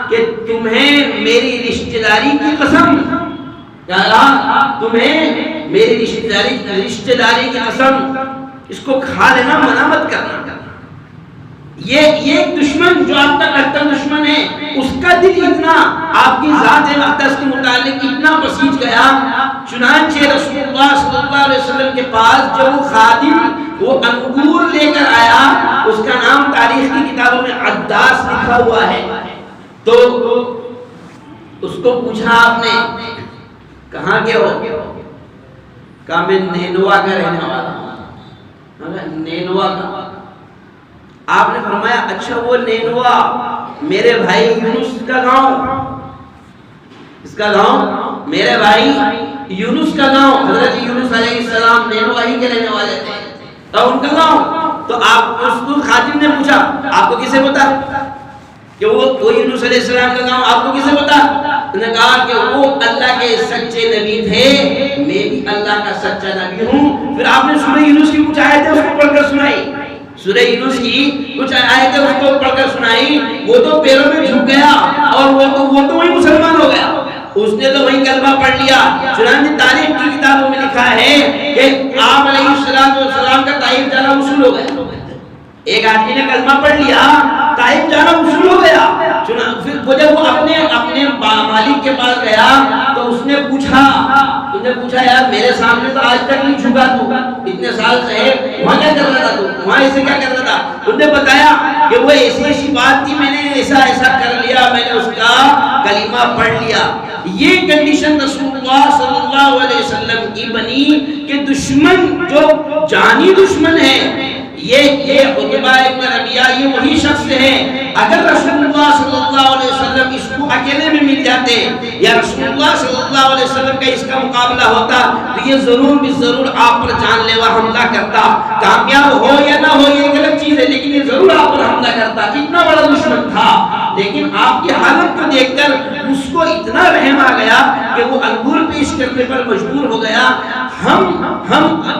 کہ تمہیں میری رشتہ داری کی قسم, تمہیں میری رشتہ داری کی قسم, اس کو کھا لینا, منع مت کرنا. یہ دشمن جو آپ کا قطع دشمن ہے, اس کا دل اتنا آپ کی ذات اقدس کے متعلق اتنا بسیج گیا، چنانچہ رسول اللہ صلی اللہ علیہ وسلم کے پاس جب وہ خادم وہ انگور لے کر آیا، اس کا نام تاریخ کی کتابوں میں عداس لکھا ہوا ہے، تو اس کو پوچھا آپ نے کہاں کے ہو؟ کہا میں نینوا کا رہنے والا ہوں۔ نینوا کا؟ آپ نے فرمایا اچھا وہ نینوا میرے بھائی یونس کا گاؤں، اس کا گاؤں میرے بھائی یونس کا گاؤں، حضرت یونس علیہ السلام نینوا ہی کے رہنے والے تھے، تو ان کا گاؤں۔ تو آپ اس کو خادم نے پوچھا آپ کو کسے پتا کہ وہ یونس علیہ السلام کا گاؤں آپ کو کسے پتا؟ انہوں نے کہا کہ وہ اللہ کے سچے نبی تھے، میں بھی اللہ کا سچا نبی ہوں۔ پھر آپ نے سورہ یونس کی کچھ آیتیں اس کو پڑھ کر سنائی، سورہ یونس کی کچھ آیتیں اس کو پڑھ کر سنائی، وہ تو پیروں میں جھک گیا اور وہ تو وہی مسلمان ہو گیا، اس نے تو وہی کلمہ پڑھ لیا۔ چنانچہ تاریخ کی کتابوں میں لکھا ہے کہ آپ علیہ السلام کا طائف جانا وصول ہو گیا، ایک آدمی نے کلمہ پڑھ لیا، طائف جانا وصول ہو گیا۔ پھر جب وہ اپنے مالک کے پاس گیا تو اس نے پوچھا یار میرے سامنے تو آج تک نہیں جھکا تو، اتنے سال سے ہے، وہاں کیا کر رہا تھا تو، وہاں ایسے کیا کر رہا تھا؟ انہوں نے بتایا کہ وہ ایسی بات تھی، میں نے ایسا کر لیا، میں نے اس کا کلمہ پڑھ لیا۔ یہ کنڈیشن رسول اللہ صلی اللہ علیہ وسلم کی بنی کہ دشمن جو جانی دشمن ہے، یہ عتبہ ابن ربیعہ یہ وہی شخص ہے، اگر رسول اللہ صلی اللہ علیہ وسلم اس کو اکیلے میں مل جاتے یا رسول اللہ صلی اللہ علیہ وسلم کا اس کا مقابلہ ہوتا تو یہ ضرور آپ پر جان لیوا حملہ کرتا، کامیاب ہو یا نہ ہو یہ غلط چیز ہے، لیکن یہ ضرور آپ پر حملہ کرتا، اتنا بڑا دشمن تھا۔ لیکن آپ کی حالت کو دیکھ کر اس کو اتنا رحم آ گیا کہ وہ انگور پیش کرنے پر مجبور ہو گیا۔ ہم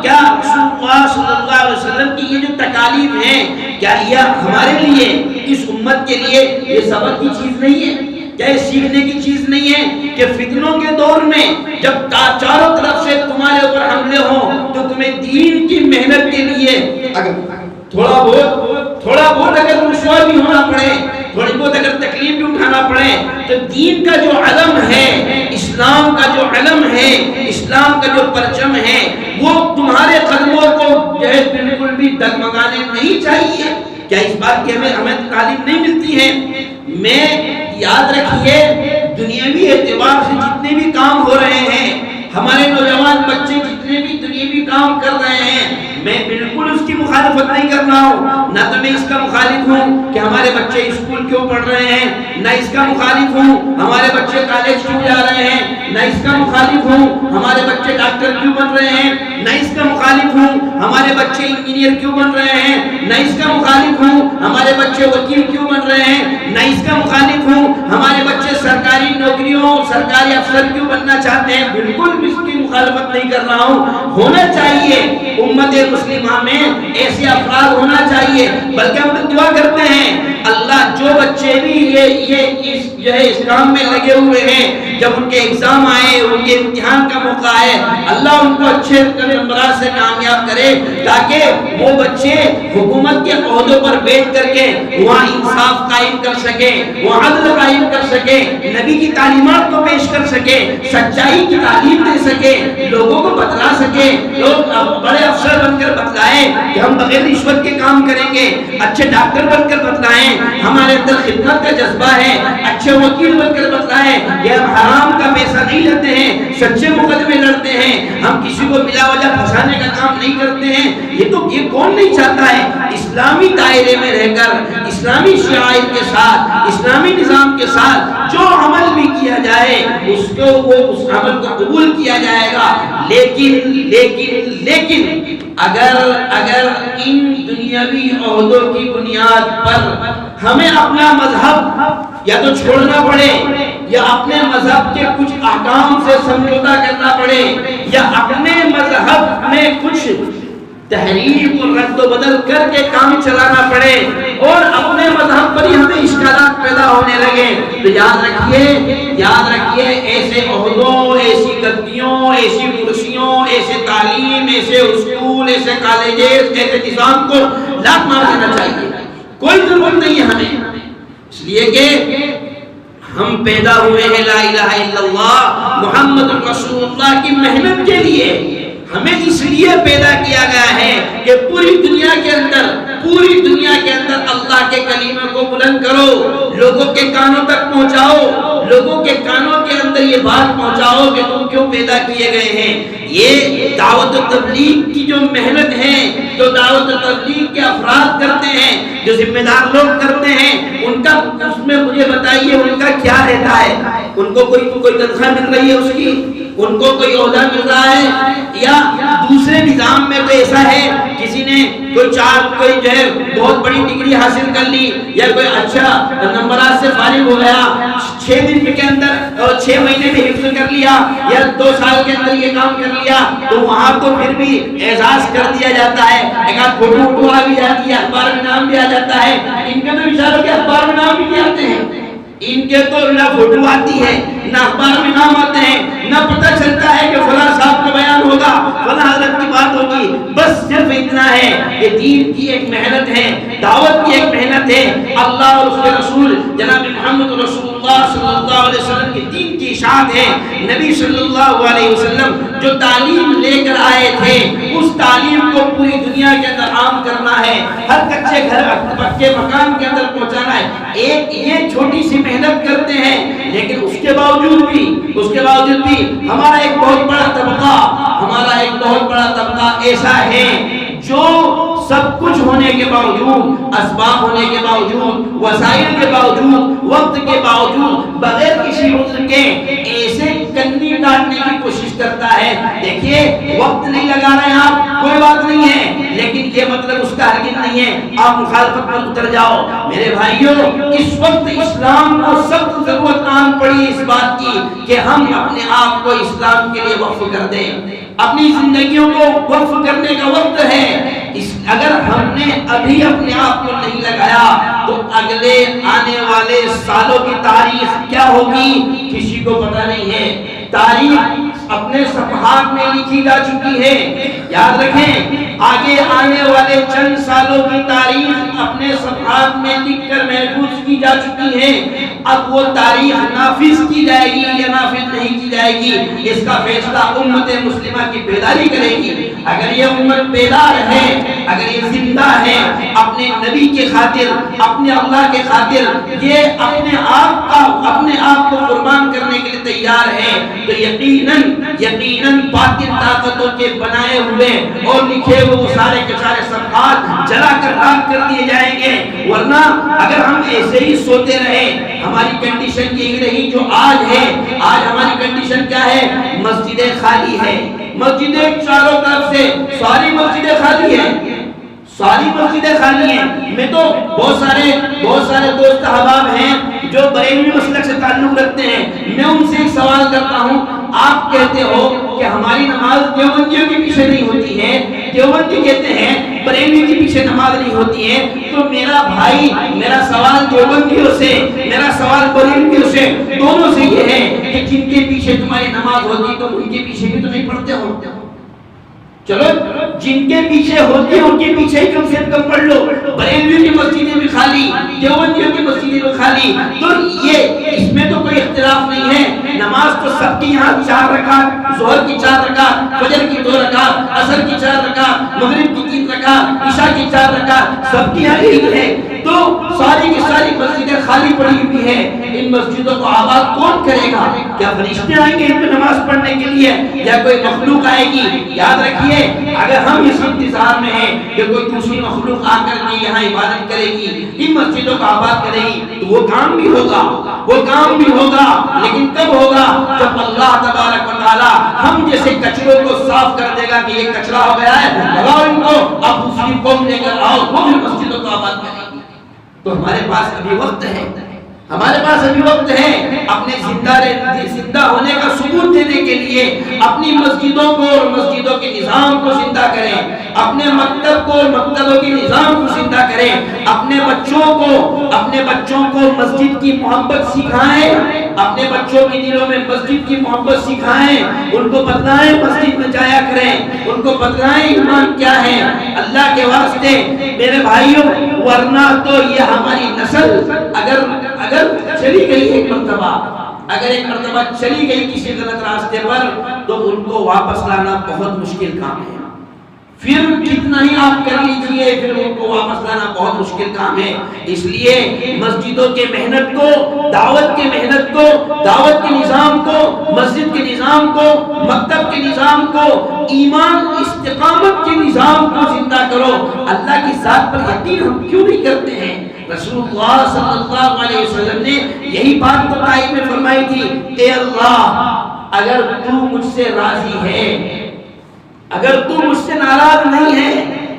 کیا رسول اللہ صلی اللہ علیہ وسلم کی یہ جو تکالیف ہیں، کیا یہ ہمارے لیے اس امت کے لیے یہ سبق کی چیز نہیں ہے؟ کیا یہ سیکھنے کی چیز نہیں ہے کہ فتنوں کے دور میں جب چاروں طرف سے تمہارے اوپر حملے ہوں تو تمہیں دین کی محنت کے لیے اگر تھوڑا بہت اگر رسوا بھی ہونا پڑے، تھوڑی بہت اگر تکلیف بھی اٹھانا پڑے، تو دین کا جو علم ہے، اسلام کا جو علم ہے، اسلام کا جو پرچم ہے، وہ تمہارے قدموں کو جو ہے بالکل بھی ڈگمگانے نہیں چاہیے۔ کیا اس بات کی ہمیں تعلیم نہیں ملتی ہے؟ میں یاد رکھیے دنیاوی اعتبار سے جتنے بھی کام ہو رہے ہیں، ہمارے نوجوان بچے جتنے بھی دنیاوی کام کر رہے ہیں، میں بالکل اس کی مخالفت نہیں کر رہا ہوں، نہ تو میں اس کا مخالف ہوں کہ ہمارے بچے اسکول کیوں پڑھ رہے ہیں، نہ اس کا مخالف ہوں ہمارے بچے کالج کیوں جا رہے ہیں، نہ اس کا مخالف ہوں ہمارے بچے ڈاکٹر کیوں بن رہے ہیں، نہ اس کا مخالف ہوں ہمارے بچے انجینئر کیوں بن رہے ہیں، نہ اس کا مخالف ہوں ہمارے بچے وکیل کیوں بن رہے ہیں، نہ اس کا مخالف ہوں ہمارے بچے سرکاری نوکریوں سرکاری افسر کیوں بننا چاہتے ہیں، بالکل بھی اس کی مخالفت نہیں کر رہا ہوں۔ ہونا چاہیے امت مسلمہ میں ایسے افراد ہونا چاہیے، بلکہ ہم دعا کرتے ہیں اللہ جو بچے بھی یہ اس کام میں لگے ہوئے ہیں، جب ان کے ایگزام آئے، ان کے امتحان کا موقع آئے، اللہ ان کو اچھے نمبرات سے کامیاب کرے تاکہ وہ بچے حکومت کے عہدوں پر بیٹھ کر کے وہاں انصاف قائم کر سکے، وہاں عدل قائم کر سکے، نبی کی تعلیمات کو پیش کر سکے، سچائی کی تعلیم دے سکے، لوگوں کو بتلا سکے، لوگ بڑے افسر بن کر بتلائیں کہ ہم بغیر رشوت کے کام کریں گے، اچھے ڈاکٹر بن کر بتلائیں ہمارے اندر خدمت کا جذبہ ہے، اچھے وکیل بن کر بتلائیں کہ ہم حرام کا پیسہ نہیں لیتے ہیں، سچے مقدمے لڑتے ہیں، ہم کسی کو بلا وجہ پھنسانے کا کام نہیں کرتے ہیں۔ یہ کون نہیں چاہتا ہے اسلامی دائرے میں رہ کر اسلامی شعائر کے ساتھ اسلامی نظام کے ساتھ جو عمل بھی کیا جائے اس عمل کو قبول کیا جائے گا، لیکن اگر ان دنیاوی عہدوں کی بنیاد پر ہمیں اپنا مذہب یا تو چھوڑنا پڑے یا اپنے مذہب کے کچھ احکام سے سمجھوتا کرنا پڑے یا اپنے مذہب میں کچھ تحریف اور رد و بدل کر کے کام چلانا پڑے اور اپنے مذہب پر ہی ہمیں اشکالات پیدا ہونے لگے، تو یاد رکھیے ایسے عہدوں، ایسی گدیوں، ایسی کرسیوں، ایسے تعلیم، ایسے اسکول، ایسے کالجز، ایسے نظام کو لات مار دینا چاہیے، کوئی ضرورت نہیں ہے ہمیں، اس لیے کہ ہم پیدا ہوئے ہیں لا الہ الا اللہ محمد رسول اللہ کی محنت کے لیے. ہمیں اس لیے پیدا کیا گیا ہے کہ پوری دنیا کے اندر اللہ کے کلمے کو بلند کرو، لوگوں کے کانوں تک پہنچاؤ، لوگوں کے کانوں کے اندر یہ بات پہنچاؤ کہ تم کیوں پیدا کیے گئے ہیں. یہ دعوت و تبلیغ کی جو محنت ہے، جو دعوت و تبلیغ کے افراد کرتے ہیں، جو ذمہ دار لوگ کرتے ہیں، ان کا اس میں مجھے بتائیے ان کا کیا رہتا ہے؟ ان کو کوئی تنخواہ مل رہی ہے اس کی؟ ان کو کوئی عہدہ مل رہا ہے؟ یا دوسرے نظام میں تو ایسا ہے کسی نے کوئی جو ہے بہت بڑی ڈگری حاصل کر لی یا کوئی اچھا نمبرات سے فارغ ہو گیا، 6 دن کے اندر اور 6 مہینے میں حفظ کر لیا یا 2 سال کے اندر یہ کام کر لیا، تو وہاں کو پھر بھی اعزاز کر دیا جاتا ہے، ایک آدھ فوٹو آ بھی جاتی ہے، اخبار میں نام بھی آ جاتا ہے. ان کے تو بیچاروں کے اخبار میں نام بھی نہیں آتے ہیں، ان کے تو نہ فوٹو آتی ہے نہ اخبار میں نام آتے ہیں، نہ پتہ چلتا ہے کہ فلاں صاحب کا بیان ہوگا، فلاں حضرت کی بات ہوگی. بس صرف اتنا ہے کہ دین کی ایک محنت ہے، دعوت کی ایک محنت ہے، اللہ اور اس کے رسول جناب محمد رسول اللہ صلی اللہ علیہ وسلم کے دین کی اشاعت ہے. نبی صلی اللہ علیہ وسلم جو تعلیم لے کر آئے تھے اس تعلیم کو پوری دنیا کے اندر عام کرنا ہے، ہر کچے گھر پکے مکان کے اندر پہنچانا ہے. ایک یہ چھوٹی سی محنت کرتے ہیں، لیکن اس کے باوجود بھی ہمارا ایک بہت بڑا طبقہ ایسا ہے جو سب کچھ ہونے کے باوجود، اسباب ہونے کے باوجود، وسائل کے باوجود، وقت کے باوجود، بغیر کسی عذر کے ایسے کنی کاٹنے کی کوشش کرتا ہے. دیکھیے وقت نہیں لگا رہے ہیں آپ، کوئی بات نہیں ہے، لیکن یہ مطلب اس کا ہرگز نہیں ہے آپ مخالفت پر اتر جاؤ. میرے بھائیوں، اس وقت اسلام کو سخت ضرورت آن پڑی اس بات کی کہ ہم اپنے آپ کو اسلام کے لیے وقف کر دیں. اپنی زندگیوں کو وقف کرنے کا وقت ہے. اگر ہم نے ابھی اپنے آپ کو نہیں لگایا تو اگلے آنے والے سالوں کی تاریخ کیا ہوگی کسی کو پتہ نہیں ہے. تاریخ اپنے صفحات میں لکھی جا چکی ہے. یاد رکھیں آگے آنے والے چند سالوں کی تاریخ اپنے صفحات میں لکھ کر محفوظ کی جا چکی ہے. اب وہ تاریخ نافذ کی جائے گی یا نافذ نہیں کی جائے گی، اس کا فیصلہ امت مسلمہ کی بیداری کرے گی. اگر یہ امت بیدار ہے، اگر یہ زندہ ہے، اپنے نبی کے خاطر، اپنے اللہ کے خاطر یہ اپنے آپ کو قربان کرنے کے لیے تیار ہے، تو یقیناً باطل طاقتوں کے بنائے ہوئے اور لکھے ہوئے سارے کے سارے صفحات جلا کر راکھ کر دیے جائیں گے. ورنہ اگر ہم ایسے ہی سوتے رہے، ہماری کنڈیشن یہی رہی جو آج ہے. آج ہماری کنڈیشن کیا ہے؟ مسجدیں خالی ہے، مسجدیں چاروں طرف سے ساری مسجدیں خالی ہیں، ساری مسجدیں خالی ہیں. میں تو بہت سارے دوست احباب ہیں جو بریلوی مسلک سے تعلق رکھتے ہیں. میں ان سے ایک سوال کرتا ہوں، آپ کہتے ہو کہ ہماری نماز دیوبندیوں کے پیچھے نہیں ہوتی ہے، دیوبندی کہتے ہیں بریلوی کے پیچھے نماز نہیں ہوتی ہے، تو میرا بھائی میرا سوال دیوبندیوں سے، میرا سوال بریلویوں سے، دونوں سے یہ ہے کہ جن کے پیچھے تمہاری نماز ہوتی تو ان کے پیچھے بھی تو نہیں پڑھتے ہو. چلو جن کے پیچھے ہوتی ہیں ان کے پیچھے ہی کم سے کم پڑھ لو. بریلوی کی مسجدیں بھی خالی، دیوبندیوں کی مسجدیں بھی خالی، تو یہ اس میں تو کوئی اختلاف نہیں ہے. نماز تو سب کی یہاں 4 رکعت، ظہر کی 4 رکعت، فجر کی 2 رکعت، عصر کی 4 رکعت، مغرب کی 3 رکعت، عشاء کی 4 رکعت، سب کی یہاں یہی ہے. تو ساری کی ساری مسجدیں خالی پڑی ہوئی ہیں. ان مسجدوں کو آباد کون کرے گا؟ کیا فرشتے آئیں گے ان میں نماز پڑھنے کے لیے یا کوئی مخلوق آئے گی؟ یاد رکھیے اگر ہم اس انتظار میں ہیں کہ کوئی دوسری مخلوق آ کر کے یہاں عبادت کرے گی، ان مسجدوں کو آباد کرے گی، تو وہ کام بھی ہوگا، لیکن کب ہوگا؟ جب اللہ تبارک و تعالی ہم جیسے کچروں کو صاف کر دے گا کہ یہ کچرا ہو گیا ہے، لگاؤ ان کو، اب دوسری قوم لے کر آؤ، وہ بھی مسجدوں کو آباد کرے گی. تو ہمارے پاس ابھی وقت ہے اپنے زندہ ہونے کا ثبوت دینے کے لیے اپنی مسجدوں کو اور مسجدوں کے نظام کو زندہ کریں، اپنے مکتب کو اور مکتبوں کے نظام کو زندہ کریں، اپنے بچوں کو مسجد کی محبت سکھائیں، اپنے بچوں کے دلوں میں مسجد کی محبت سکھائیں، ان کو بتلائیں مسجد میں جایا کریں، ان کو بتلائیں ایمان کیا ہے. اللہ کے واسطے میرے بھائیوں، ورنہ تو یہ ہماری نسل اگر اگر چلی گئی ایک مرتبہ، اگر ایک مرتبہ چلی گئی کسی غلط راستے پر تو ان کو واپس لانا بہت مشکل کام ہے. پھر کتنا ہی آپ کر لیجئے پھر ان کو واپس لانا بہت مشکل کام ہے. اس لیے مسجدوں کے محنت کو، دعوت کے محنت کو، دعوت کے نظام کو، مسجد کے نظام کو، مکتب کے نظام کو، ایمان استقامت کے نظام کو زندہ کرو. اللہ کی ذات پر یقین ہم کیوں نہیں کرتے ہیں؟ رسول اللہ صلی اللہ علیہ وسلم نے یہی بات تو طائف میں فرمائی تھی، اے اللہ اگر تو مجھ سے راضی ہے، اگر تو مجھ سے ناراض نہیں ہے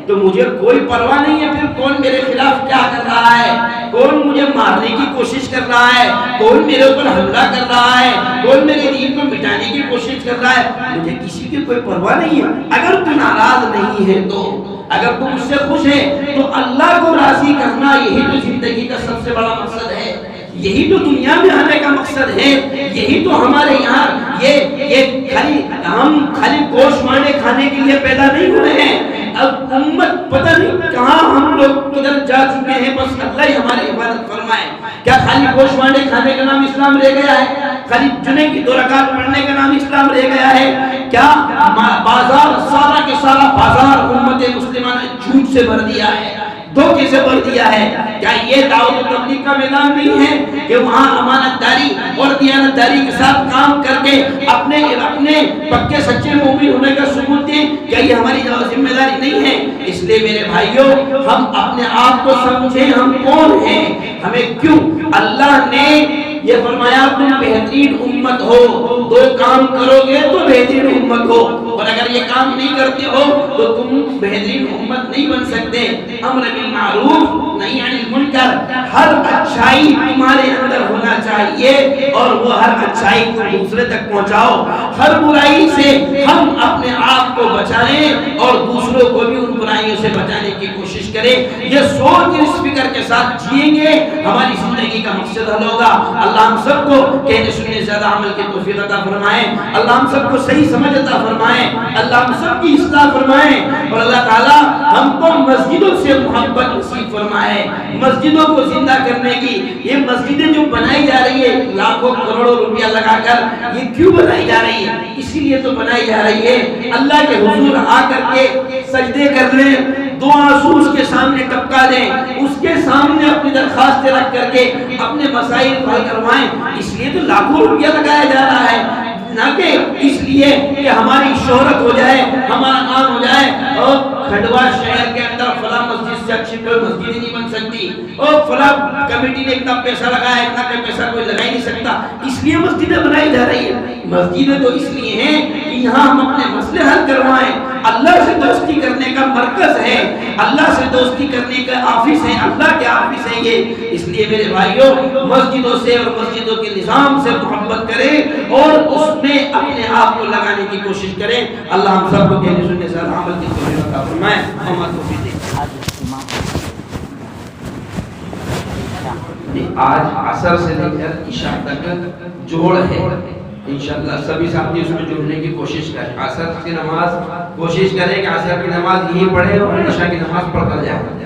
تو مجھے کوئی پرواہ نہیں ہے پھر کون میرے خلاف کیا کر رہا ہے، کون مجھے مارنے کی کوشش کر رہا ہے، کون میرے اوپر حملہ کر رہا ہے، کون میرے دین کو مٹانے کی کوشش کر رہا ہے، مجھے کسی کی کوئی پرواہ نہیں ہے. اگر تو ناراض نہیں ہے تو، اگر تو مجھ سے خوش ہے تو اللہ کو راضی کرنا یہی تو زندگی کا سب سے بڑا مقصد ہے، یہی تو دنیا میں آنے کا مقصد ہے. یہی تو ہمارے یہاں یہ ہم خالی گوشت مانے کھانے کے لیے پیدا نہیں ہوئے ہیں. اب امت پتہ نہیں کہاں ہم لوگ کدھر جا چکے ہیں. بس اللہ ہی ہماری حفاظت فرمائے. کیا خالی گوشت مانے کھانے کا نام اسلام رہ گیا ہے؟ خالی جمعے کی 2 رکعت پڑھنے کا نام اسلام رہ گیا ہے؟ کیا بازار سارا کے سارا بازار امت مسلمہ نے جھوٹ سے بھر دیا ہے، دھوکے سے بھر دیا ہے؟ کیا یہ دعوت و تبلیغ کا میدان نہیں ہے کہ وہاں امانت داری اور دیانت داری کے ساتھ کام کر کے اپنے پکے سچے مومن ہونے کا ثبوت دیں؟ کیا یہ ہماری ذمہ داری نہیں ہے؟ اس لیے میرے بھائیوں ہم اپنے آپ کو سمجھیں ہم کون ہیں، ہمیں کیوں اللہ نے یہ فرمایا تم بہترین امت ہو، 2 کام کرو گے تو بہترین امت ہو، اور اگر یہ کام نہیں کرتے ہو تو تم بہترین امت نہیں بن سکتے. امر بالمعروف نہی عن المنکر، ہر اچھائی تمہارے اندر ہونا چاہیے اور وہ ہر اچھائی کو دوسرے تک پہنچاؤ. ہر برائی سے ہم اپنے آپ کو بچائیں اور دوسروں کو بھی ان برائیوں سے بچانے کی کوشش کریں. یہ سوچ اس فکر کے ساتھ جئیں گے ہماری زندگی کا مقصد حل ہوگا. اللہ ہم سب کو کہنے سننے زیادہ عمل کی توفیق عطا فرمائے. اللہ ہم سب کو صحیح سمجھ عطا فرمائے. اللہ ہم سب کی اصلاح فرمائے اور اللہ تعالی ہم کو مسجدوں سے محبت نصیب فرمائے. مسجدوں کو زندہ کرنے کی یہ مسجدیں جو بنائی جا رہی ہے لاکھوں کروڑوں روپیہ لگا کر، یہ کیوں بنائی جا رہی ہے؟ اسی لیے تو بنائی جا رہی ہے اللہ کے حضور آ کر کے سجدے کر لیں، 2 آنسو اس کے سامنے ٹپکا دیں، اس کے سامنے اپنی درخواستیں رکھ کر کے اپنے مسائل حل کروائیں. اس لیے تو لاکھوں روپیہ لگایا جا رہا ہے، نہ کہ اس لیے کہ ہماری شہرت ہو جائے، ہمارا نام ہو جائے. اور کھنڈوا شہر کے اندر فلاں مسجد سے اچھی کوئی مسجد ہی نہیں بن سکتی، اور فلاں کمیٹی نے اتنا پیسہ لگایا، اتنا پیسہ کوئی لگا ہی نہیں سکتا، اس لیے مسجدیں بنائی جا رہی ہیں. مسجدیں تو اس لیے ہیں کہ یہاں ہم اپنے مسئلے حل کروائیں. اللہ سے دوستی کرنے کا مرکز ہے، اللہ سے دوستی کرنے کا آفس ہے، اللہ کے آفس ہے یہ. اس لیے میرے بھائیوں مسجدوں سے اور مسجدوں کے نظام سے محبت کریں اور اس میں اپنے آپ کو لگانے کی کوشش کریں. اللہ ہم سب کو کہنے سننے سے عمل کی توفیق عطا فرمائے. آج عصر سے لے کر عشاء تک جوڑ ہے، انشاءاللہ سبھی ساتھی اس میں جڑنے کی کوشش کریں. عصر کی نماز کوشش کریں کہ عصر کی نماز یہی پڑھیں اور عشاء کی نماز پڑھ کر جائیں.